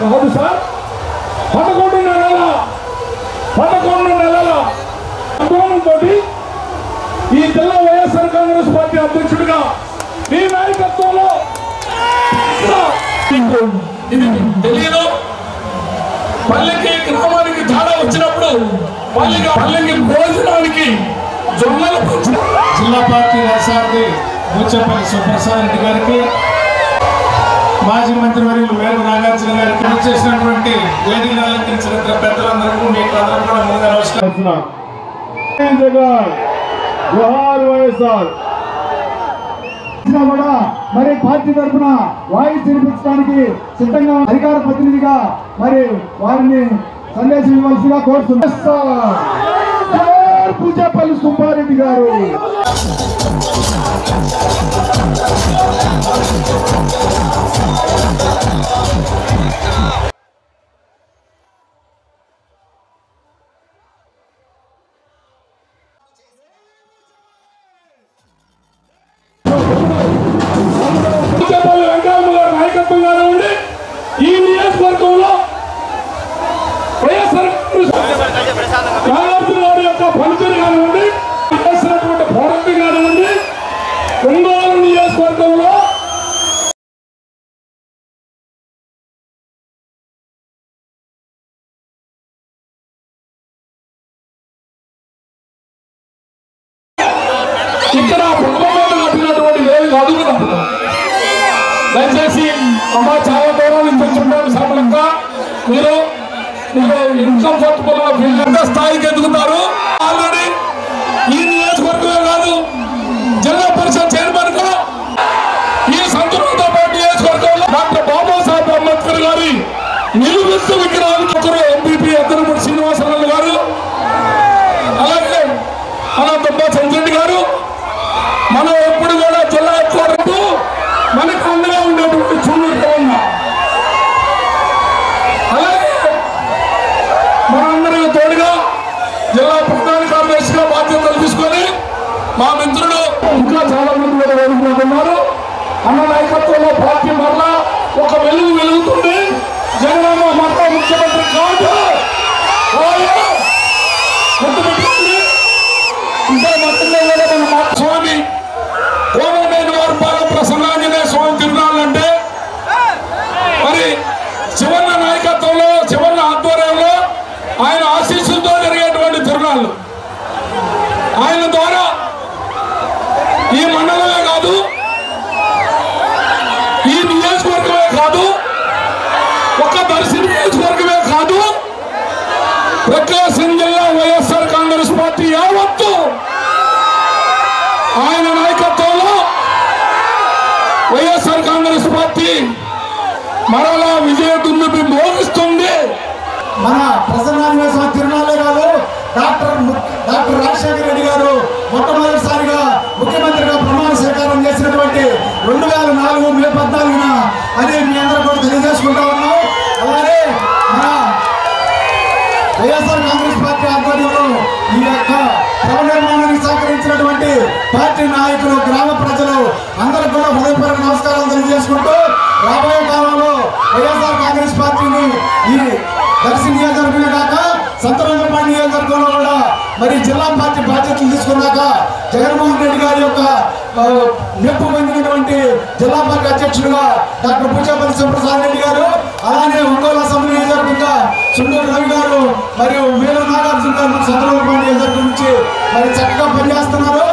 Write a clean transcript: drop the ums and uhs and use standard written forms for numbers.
కాదు సార్. 11 నెలల అనుభవంతో ఈ జిల్లా వైఎస్ఆర్ కాంగ్రెస్ పార్టీ అధ్యక్షుడిగా మీ నాయకత్వంలో ఇది తెలియదు. పల్లెకి గ్రామానికి తేడా వచ్చినప్పుడు పల్లెకి భోజనానికి జొన్నలు జిల్లా పార్టీ అధికారి బూచపల్లి సుప్రసాద్ రెడ్డి గారికి, మాజీ మంత్రివర్యులు వేలు నాగార్జున గారికి చేసినటువంటి వేదికను అలంకరించిన పెద్దలందరికీ మీకు అందరూ కూడా ముందుగా నమస్కారం. కూడా మరి పార్టీ తరఫున వాయిస్ వినిపించడానికి సిద్ధంగా అధికార ప్రతినిధిగా మరి వారిని సందేశం ఇవ్వాల్సిగా కోరుతున్నారు. పూజపల్లి సుబ్బారెడ్డి గారు. నాయకత్వంగానే ఉండి ఈ నియోజకవర్గంలో వైఎస్ఆర్ నాగార్జున గారి యొక్క పనితీరు కానివ్వండి, చేసినటువంటి పోరాటం కానివ్వండి, ఒంగోలు నియోజకవర్గంలో ఇక్కడ కట్టినటువంటి వేలు కాదు కదా. దయచేసి అమ్మ చాలా దూరం నుంచి వచ్చుంటారు సామలంతా. మీరు ఇన్కంఫర్టబుల్ గా స్థాయికి ఎదుగుతారు. ఆల్రెడీ ఈ నియోజకవర్గమే కాదు, జిల్లా పరిషత్ చైర్మన్ గా ఈ సంతృప్తితో పాటు నియోజకవర్గంలో డాక్టర్ బాబాసాహెబ్ అంబేద్కర్ గారి నిలువెత్తు విగ్రహానికి ఒకరు ఎంపీపీ అద్దరపూడి శ్రీనివాసరావు గారు, అలాగే అనంతమ్మ చంద్రెడ్డి గారు, మనం ఎప్పుడు కూడా జిల్లా హెడ్క్వార్టర్కు మనకు అండగా ఉండేటువంటి చూడూరు అలాగే మనందరికీ తోడుగా జిల్లా ప్రధాన కార్యదర్శిగా బాధ్యతలు తీసుకొని మా మిత్రులు ఇంకా చాలా మంది కూడా వేడుకుంటున్నారు. అన్న నాయకత్వంలో పార్టీ మరలా ఒక వెలుగుతుంది. జగనన్న మరలా ముఖ్యమంత్రి కాదు. గుర్తుపెట్టుకోండి. ఇంకా మధ్యలో మన స్వామి కోమనేని వారి పాల ప్రసన్నాంజనేయ స్వామి తిరునాళ్ళంటే మరి శివన్న నాయకత్వంలో, శివన్న ఆధ్వర్యంలో, ఆయన ఆశీస్సులతో జరిగేటువంటి తిరునాళ్ళు. ఆయన ద్వారా ఈ మండలమే కాదు, ఈ నియోజకవర్గమే కాదు, ఒక దర్శి నియోజకవర్గమే కాదు, ప్రకాశం జిల్లా వైఎస్ఆర్ కాంగ్రెస్ పార్టీ యావత్తు ఆయన నాయకత్వంలో వైఎస్ఆర్ కాంగ్రెస్ పార్టీ మరలా విజయ దుమ్మి మోగిస్తుంది. మన ప్రసన్నాంజనేయ స్వామి తిరునాళ్ళే కాదు, డాక్టర్ రాజశేఖర రెడ్డి గారు మొట్టమొదటిసారిగా ముఖ్యమంత్రిగా ప్రమాణ స్వీకారం చేసినటువంటి 2004 మే 14న అది మీ అందరూ కూడా తెలియజేసుకుంటా ఉన్నాం. అలాగే మన వైఎస్ఆర్ కాంగ్రెస్ పార్టీ ఆధ్వర్యంలో ఈ యొక్క భవన నిర్మాణానికి సహకరించినటువంటి పార్టీ నాయకులు, గ్రామ ప్రజలు అందరూ కూడా హృదయపూర్వక నమస్కారాలు తెలియజేసుకుంటూ రాబోయే కాలంలో వైఎస్ఆర్ కాంగ్రెస్ పార్టీని ఈ దర్శి నియోజకవర్గమే కాక సంతరంగపాటి నియోజకవర్గంలో కూడా మరి జిల్లా పార్టీ బాధ్యతలు తీసుకున్నాక జగన్మోహన్ రెడ్డి గారి యొక్క మెప్పు పొందినటువంటి జిల్లా పార్టీ అధ్యక్షుడుగా డాక్టర్ బూచపల్లి సుప్రసాద్ రెడ్డి గారు, అలానే ఒంగోలు అసెంబ్లీ నియోజకవర్గంగా సుండూరు రవి గారు మరియు వేలు నాగార్జున గారు సంతరంగపాటి నియోజకవర్గం నుంచి మరి చక్కగా పనిచేస్తున్నారు.